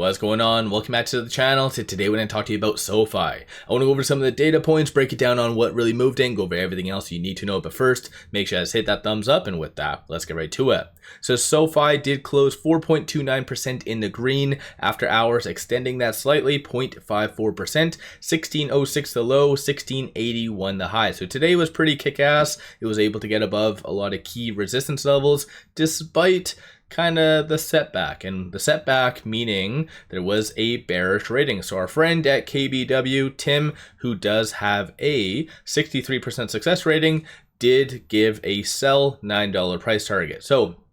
What's going on? Welcome back to the channel. Today we're going to talk to you about SoFi. I want to go over some of the data points, break it down on what really moved in, go over everything else you need to know. But first, make sure to hit that thumbs up, and with that, let's get right to it. So SoFi did close 4.29% in the green after hours, extending that slightly, 0.54%, 1606 the low, 1681 the high. So today was pretty kick-ass. It was able to get above a lot of key resistance levels despite kind of the setback, and the setback meaning there was a bearish rating. So our friend at KBW, Tim, who does have a 63% success rating, did give a sell $9 price target. So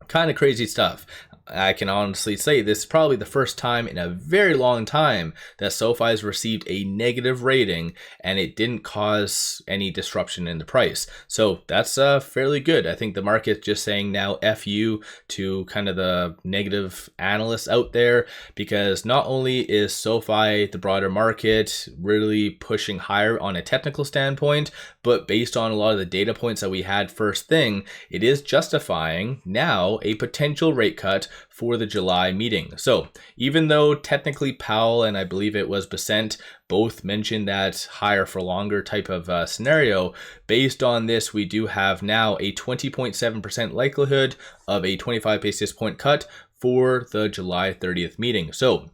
kind of crazy stuff. I can honestly say this is probably the first time in a very long time that SoFi has received a negative rating and it didn't cause any disruption in the price. So that's fairly good. I think the market's just saying now F you to kind of the negative analysts out there, because not only is SoFi, the broader market, really pushing higher on a technical standpoint, but based on a lot of the data points that we had first thing, it is justifying now a potential rate cut for the July meeting. So even though technically Powell and I believe it was Besant both mentioned that higher for longer type of scenario, based on this, we do have now a 20.7% likelihood of a 25 basis point cut for the July 30th meeting. So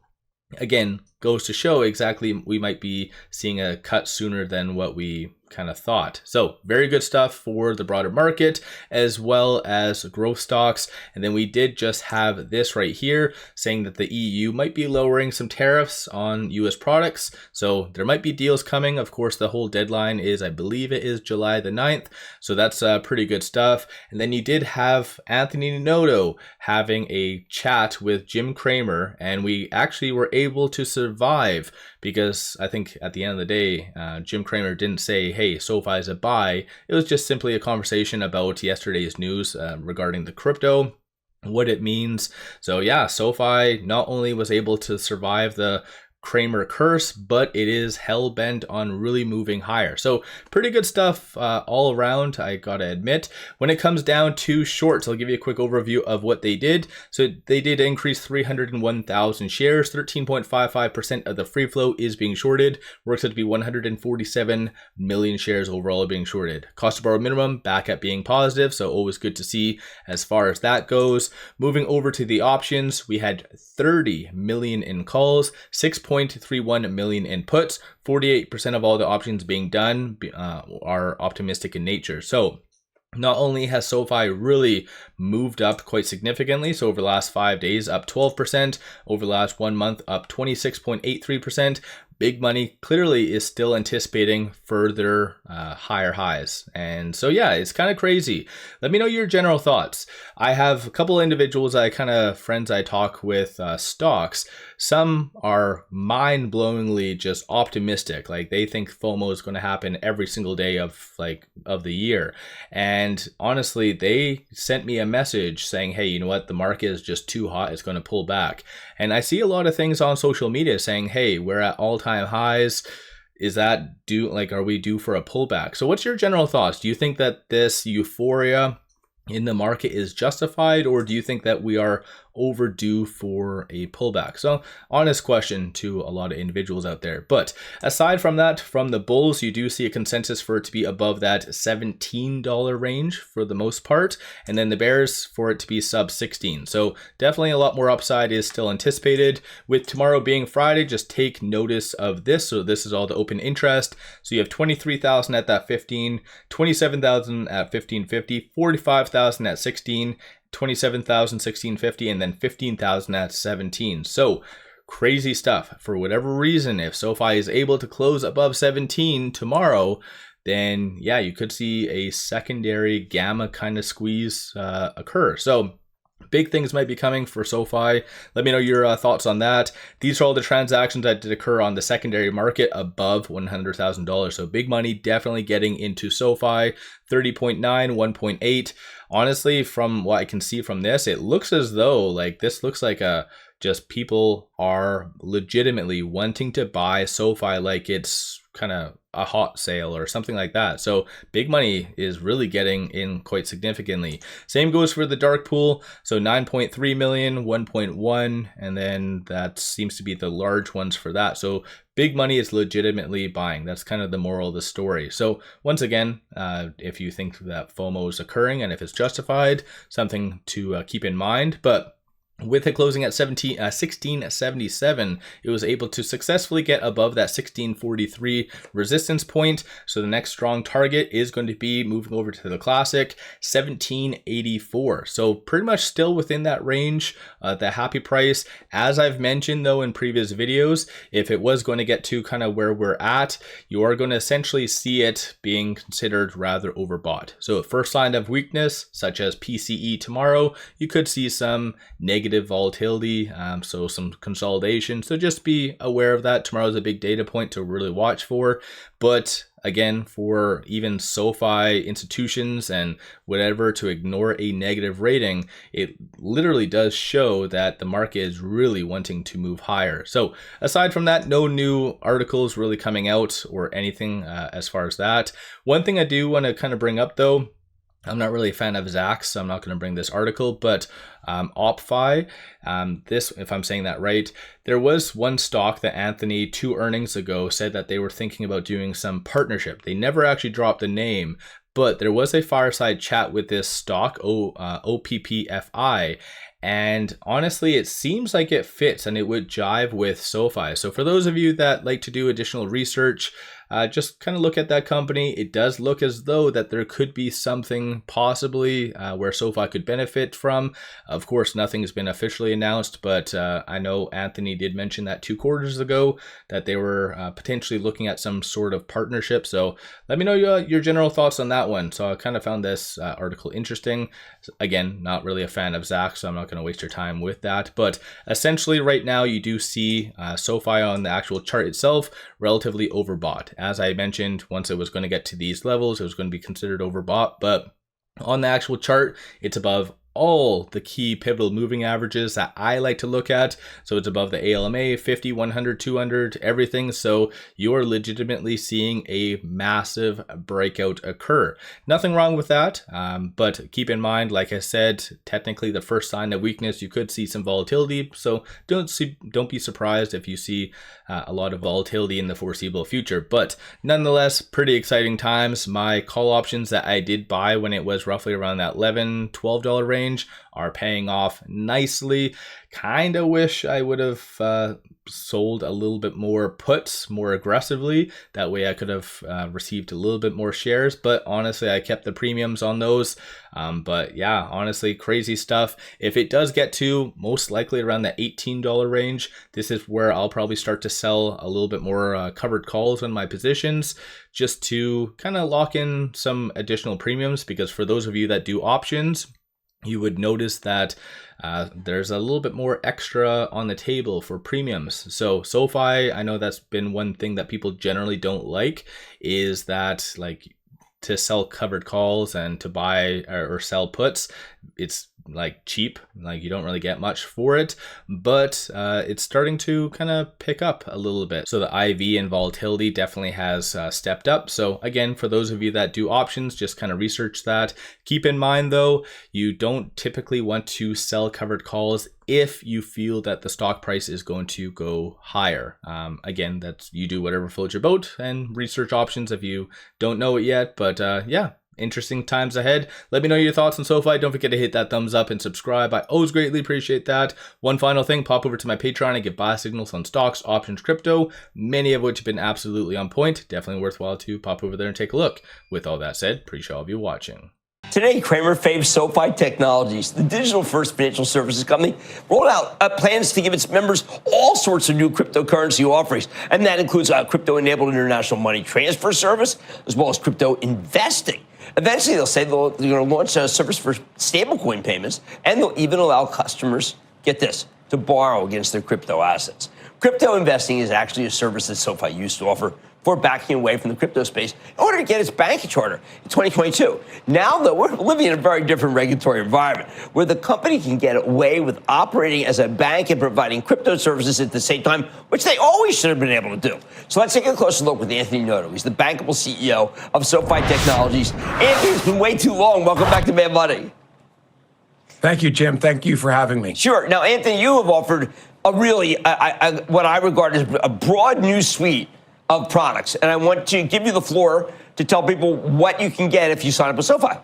again, goes to show exactly we might be seeing a cut sooner than what we kind of thought. So very good stuff for the broader market as well as growth stocks. And then we did just have this right here saying that the EU might be lowering some tariffs on US products. So there might be deals coming. Of course, the whole deadline is, I believe it is July the 9th. So that's pretty good stuff. And then you did have Anthony Noto having a chat with Jim Cramer, and we actually were able to survive because I think at the end of the day, Jim Cramer didn't say, hey, SoFi is a buy. It was just simply a conversation about yesterday's news regarding the crypto, what it means. So yeah, SoFi not only was able to survive the Cramer curse, but it is hell bent on really moving higher. So pretty good stuff all around, I gotta admit. When it comes down to shorts, I'll give you a quick overview of what they did. So they did increase 301,000 shares. 13.55% of the free flow is being shorted. Works out to be 147 million shares overall being shorted. Cost to borrow minimum back at being positive, so always good to see as far as that goes. Moving over to the options, we had 30 million in calls, 6.31 million in puts. 48% of all the options being done are optimistic in nature. So not only has SoFi really moved up quite significantly, so over the last 5 days up 12%, over the last 1 month up 26.83%, big money clearly is still anticipating further higher highs. And so yeah, it's kind of crazy. Let me know your general thoughts. I have a couple individuals, friends I talk with stocks. Some are mind-blowingly just optimistic. Like they think FOMO is going to happen every single day of the year. And honestly, they sent me a message saying, hey, you know what? The market is just too hot. It's going to pull back. And I see a lot of things on social media saying, hey, we're at all-time highs. Is that due? Are we due for a pullback? So what's your general thoughts? Do you think that this euphoria in the market is justified, or do you think that we are overdue for a pullback? So honest question to a lot of individuals out there. But aside from that, from the bulls, you do see a consensus for it to be above that $17 range for the most part, and then the bears for it to be sub 16. So definitely a lot more upside is still anticipated. With tomorrow being Friday, just take notice of this. So this is all the open interest. So you have 23,000 at that 15, 27,000 at 15.50, 45,000 at 16, 27,000, 16.50, and then 15,000 at 17. So crazy stuff. For whatever reason, if SoFi is able to close above 17 tomorrow, then yeah, you could see a secondary gamma kind of squeeze occur. So big things might be coming for SoFi. Let me know your thoughts on that. These are all the transactions that did occur on the secondary market above $100,000. So big money definitely getting into SoFi. 30.9, 1.8. Honestly, from what I can see from this, it looks as though this looks like just people are legitimately wanting to buy SoFi like it's kind of a hot sale or something like that. So big money is really getting in quite significantly. Same goes for the dark pool. So 9.3 million, 1.1, and then that seems to be the large ones for that. So big money is legitimately buying. That's kind of the moral of the story. So once again, if you think that FOMO is occurring and if it's justified, something to keep in mind. But with it closing at 1677, it was able to successfully get above that 1643 resistance point. So the next strong target is going to be moving over to the classic 1784. So pretty much still within that range, the happy price. As I've mentioned though in previous videos, if it was going to get to kind of where we're at, you are going to essentially see it being considered rather overbought. So first sign of weakness, such as PCE tomorrow, you could see some negative volatility, so some consolidation. So just be aware of that. Tomorrow's a big data point to really watch for. But again, for even SoFi institutions and whatever to ignore a negative rating, it literally does show that the market is really wanting to move higher. So aside from that, no new articles really coming out or anything as far as that. One thing I do want to kind of bring up though, I'm not really a fan of 𝗖𝗢𝗡𝗧𝗧, so I'm not going to bring this article, but 𝗖𝗢𝗡𝗡𝗘𝗧𝗧, this, if I'm saying that right, there was one stock that Anthony 2 earnings ago said that they were thinking about doing some partnership. They never actually dropped the name, but there was a fireside chat with this stock, OPPFI, and honestly, it seems like it fits and it would jive with SoFi. So for those of you that like to do additional research, just kind of look at that company. It does look as though that there could be something possibly where SoFi could benefit from. Of course, nothing has been officially announced, but I know Anthony did mention that 2 quarters ago that they were potentially looking at some sort of partnership. So let me know your general thoughts on that one. So I kind of found this article interesting. Again, not really a fan of 𝗖𝗢𝗡𝗧𝗏, so I'm not going to waste your time with that. But essentially right now you do see SoFi on the actual chart itself relatively overbought. As I mentioned, once it was going to get to these levels, it was going to be considered overbought. But on the actual chart, it's above all the key pivotal moving averages that I like to look at. So it's above the ALMA, 50, 100, 200, everything. So you're legitimately seeing a massive breakout occur. Nothing wrong with that. But keep in mind, like I said, technically the first sign of weakness, you could see some volatility. So don't be surprised if you see a lot of volatility in the foreseeable future. But nonetheless, pretty exciting times. My call options that I did buy when it was roughly around that $11, $12 range are paying off nicely. Kind of wish I would have sold a little bit more puts more aggressively. That way I could have received a little bit more shares, but honestly I kept the premiums on those. But yeah, honestly, crazy stuff. If it does get to most likely around the $18 range, this is where I'll probably start to sell a little bit more covered calls on my positions, just to kind of lock in some additional premiums. Because for those of you that do options, you would notice that there's a little bit more extra on the table for premiums. So SoFi, I know that's been one thing that people generally don't like, is that like to sell covered calls and to buy or sell puts, it's like cheap, like you don't really get much for it, but it's starting to kind of pick up a little bit. So the IV and volatility definitely has stepped up. So again, for those of you that do options, just kind of research that. Keep in mind though, you don't typically want to sell covered calls if you feel that the stock price is going to go higher. Again, that's, you do whatever floats your boat and research options if you don't know it yet. But yeah, interesting times ahead. Let me know your thoughts on SoFi. Don't forget to hit that thumbs up and subscribe. I always greatly appreciate that. One final thing, pop over to my Patreon and get buy signals on stocks, options, crypto, many of which have been absolutely on point. Definitely worthwhile to pop over there and take a look. With all that said, appreciate all of you watching. Today, Cramer faves SoFi Technologies, the digital-first financial services company, rolled out plans to give its members all sorts of new cryptocurrency offerings, and that includes a crypto-enabled international money transfer service, as well as crypto investing. Eventually, they'll say they're going to launch a service for stablecoin payments, and they'll even allow customers, get this, to borrow against their crypto assets. Crypto investing is actually a service that SoFi used to offer for backing away from the crypto space in order to get its banking charter in 2022. Now, though, we're living in a very different regulatory environment where the company can get away with operating as a bank and providing crypto services at the same time, which they always should have been able to do. So let's take a closer look with Anthony Noto. He's the bankable CEO of SoFi Technologies. Anthony, it's been way too long. Welcome back to Mad Money. Thank you, Jim. Thank you for having me. Sure. Now, Anthony, you have offered a really, what I regard as a broad new suite of products. And I want to give you the floor to tell people what you can get if you sign up with SoFi.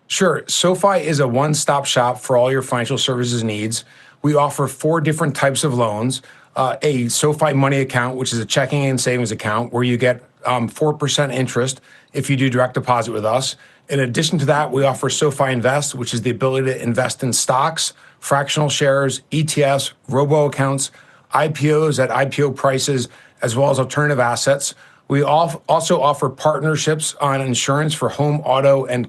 Sure. SoFi is a one-stop shop for all your financial services needs. We offer 4 different types of loans. A SoFi Money account, which is a checking and savings account where you get 4% interest if you do direct deposit with us. In addition to that, we offer SoFi Invest, which is the ability to invest in stocks, fractional shares, ETFs, robo accounts, IPOs at IPO prices, as well as alternative assets. We also offer partnerships on insurance for home, auto, and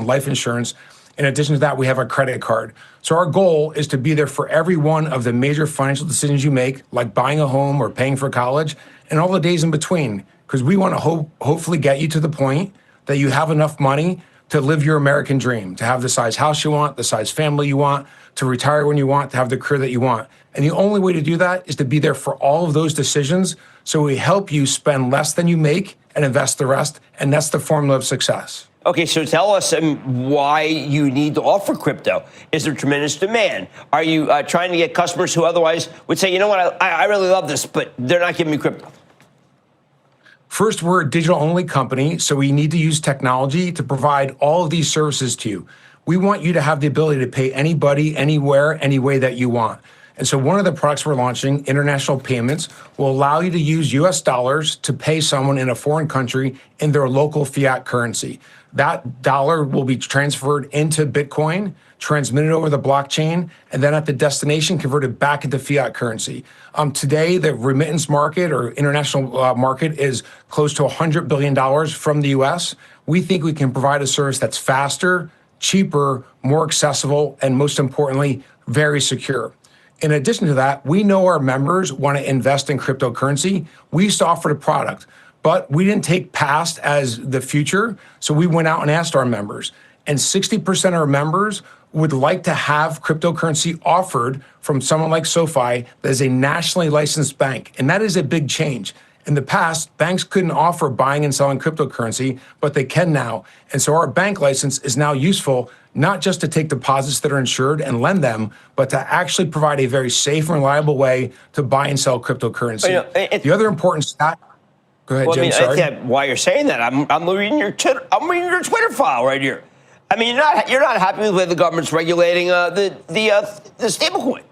life insurance. In addition to that, we have a credit card. So our goal is to be there for every one of the major financial decisions you make, like buying a home or paying for college, and all the days in between, because we want to hopefully get you to the point that you have enough money to live your American dream, to have the size house you want, the size family you want, to retire when you want, to have the career that you want. And the only way to do that is to be there for all of those decisions. So we help you spend less than you make and invest the rest. And that's the formula of success. Okay, so tell us why you need to offer crypto. Is there tremendous demand? Are you trying to get customers who otherwise would say, you know what, I really love this, but they're not giving me crypto? First, we're a digital-only company, so we need to use technology to provide all of these services to you. We want you to have the ability to pay anybody, anywhere, any way that you want. And so one of the products we're launching, international payments, will allow you to use US dollars to pay someone in a foreign country in their local fiat currency. That dollar will be transferred into Bitcoin, transmitted over the blockchain, and then at the destination converted back into fiat currency. Today, the remittance market or international market is close to $100 billion from the US. We think we can provide a service that's faster, cheaper, more accessible, and most importantly, very secure. In addition to that, we know our members want to invest in cryptocurrency. We used to offer the product, but we didn't take past as the future. So we went out and asked our members, and 60% of our members would like to have cryptocurrency offered from someone like SoFi that is a nationally licensed bank. And that is a big change. In the past, banks couldn't offer buying and selling cryptocurrency, but they can now. And so our bank license is now useful, not just to take deposits that are insured and lend them, but to actually provide a very safe and reliable way to buy and sell cryptocurrency. The other important stat. Go ahead, Jim. Sorry. Why you're saying that? I'm reading your Twitter file right here. I mean, you're not happy with the way the government's regulating the stablecoin.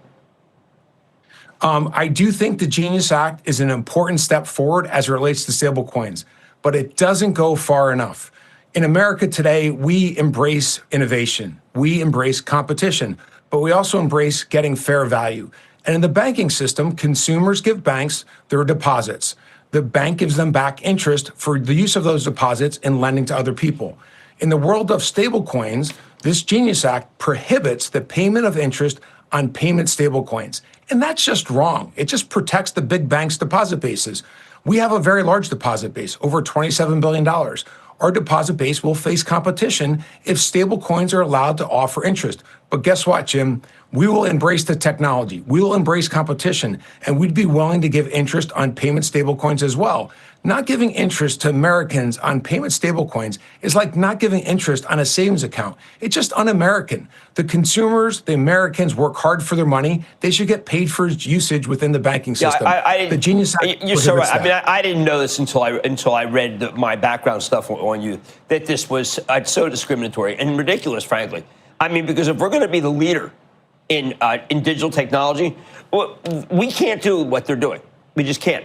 I do think the Genius Act is an important step forward as it relates to stablecoins, but it doesn't go far enough. In America today, we embrace innovation, we embrace competition, but we also embrace getting fair value. And in the banking system, consumers give banks their deposits. The bank gives them back interest for the use of those deposits in lending to other people. In the world of stablecoins, this Genius Act prohibits the payment of interest on payment stablecoins. And that's just wrong. It just protects the big banks' deposit bases. We have a very large deposit base, over $27 billion. Our deposit base will face competition if stablecoins are allowed to offer interest. But guess what, Jim? We will embrace the technology. We will embrace competition, and we'd be willing to give interest on payment stablecoins as well. Not giving interest to Americans on payment stablecoins is like not giving interest on a savings account. It's just un-American. The consumers, the Americans work hard for their money. They should get paid for its usage within the banking system. The Genius Act you're so right. I mean, I didn't know this until I read my background stuff on you, that this was so discriminatory and ridiculous, frankly. I mean, because if we're going to be the leader in digital technology, well, we can't do what they're doing. We just can't.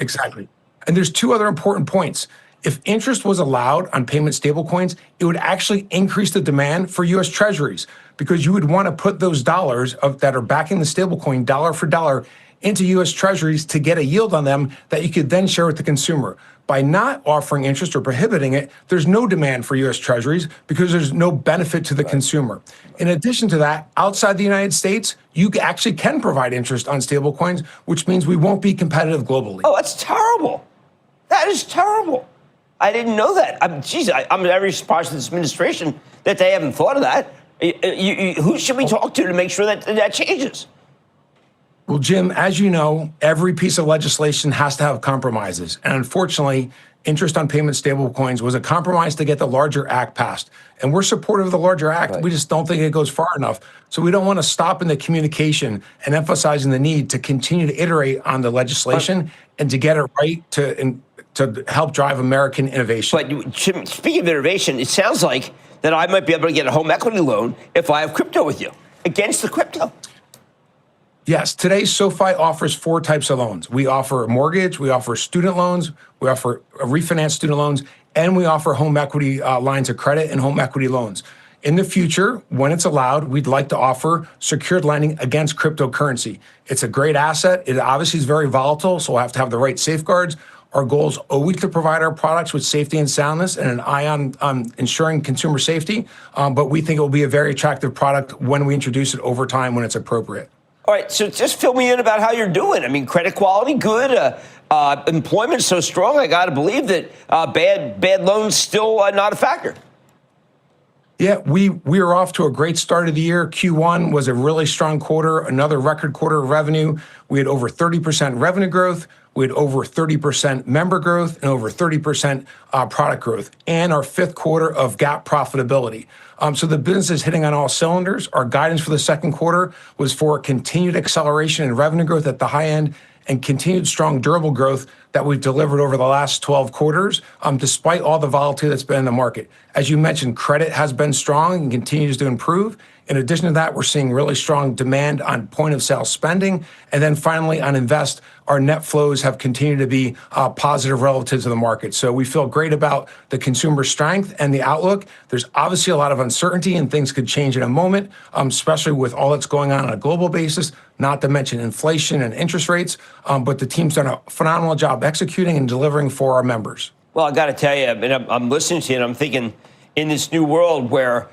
Exactly. And there's 2 other important points. If interest was allowed on payment stablecoins, it would actually increase the demand for U.S. treasuries, because you would want to put those dollars that are backing the stablecoin dollar for dollar into U.S. Treasuries to get a yield on them that you could then share with the consumer. By not offering interest or prohibiting it, there's no demand for U.S. Treasuries because there's no benefit to the consumer. In addition to that, outside the United States, you actually can provide interest on stablecoins, which means we won't be competitive globally. Oh, that's terrible. That is terrible. I didn't know that. I'm very surprised with this administration that they haven't thought of that. Who should we talk to make sure that changes? Well, Jim, as you know, every piece of legislation has to have compromises. And unfortunately, interest on payment stablecoins was a compromise to get the larger act passed. And we're supportive of the larger act. Right. We just don't think it goes far enough. So we don't want to stop in the communication and emphasizing the need to continue to iterate on the legislation and to get it right to help drive American innovation. But Jim, speaking of innovation, it sounds like that I might be able to get a home equity loan if I have crypto with you against the crypto. Yes, today SoFi offers 4 types of loans. We offer a mortgage, we offer student loans, we offer refinance student loans, and we offer home equity lines of credit and home equity loans. In the future, when it's allowed, we'd like to offer secured lending against cryptocurrency. It's a great asset. It obviously is very volatile, so we'll have to have the right safeguards. Our goal is always to provide our products with safety and soundness and an eye on ensuring consumer safety, but we think it will be a very attractive product when we introduce it over time when it's appropriate. All right, so just fill me in about how you're doing. I mean, credit quality good, employment so strong. I got to believe that bad loans still not a factor. Yeah, we are off to a great start of the year. Q1 was a really strong quarter, another record quarter of revenue. We had over 30% revenue growth. We had over 30% member growth and over 30% product growth, and our 5th quarter of GAAP profitability. So the business is hitting on all cylinders. Our guidance for the 2nd quarter was for continued acceleration in revenue growth at the high end and continued strong durable growth that we've delivered over the last 12 quarters, despite all the volatility that's been in the market. As you mentioned, credit has been strong and continues to improve. In addition to that, we're seeing really strong demand on point of sale spending. And then finally on Invest, our net flows have continued to be positive relative to the market. So we feel great about the consumer strength and the outlook. There's obviously a lot of uncertainty and things could change in a moment, especially with all that's going on a global basis, not to mention inflation and interest rates. But the team's done a phenomenal job executing and delivering for our members. Well, I got to tell you, I mean, I'm listening to you and I'm thinking in this new world where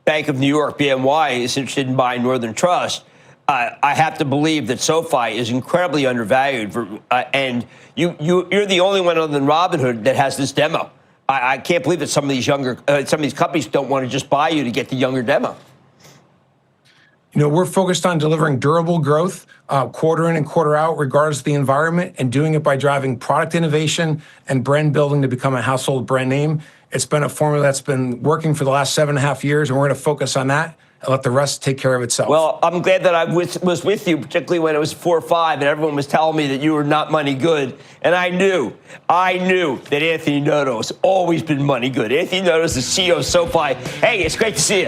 Bank of New York, BNY, is interested in buying Northern Trust, I have to believe that SoFi is incredibly undervalued. And you're the only one other than Robinhood that has this demo. I can't believe that some of these companies don't want to just buy you to get the younger demo. You know, we're focused on delivering durable growth quarter in and quarter out, regardless of the environment, and doing it by driving product innovation and brand building to become a household brand name. It's been a formula that's been working for the last 7.5 years, and we're going to focus on that and let the rest take care of itself. Well, I'm glad that I was with you, particularly when it was 4 or 5, and everyone was telling me that you were not money good. And I knew that Anthony Noto has always been money good. Anthony Noto is the CEO of SoFi. Hey, it's great to see you.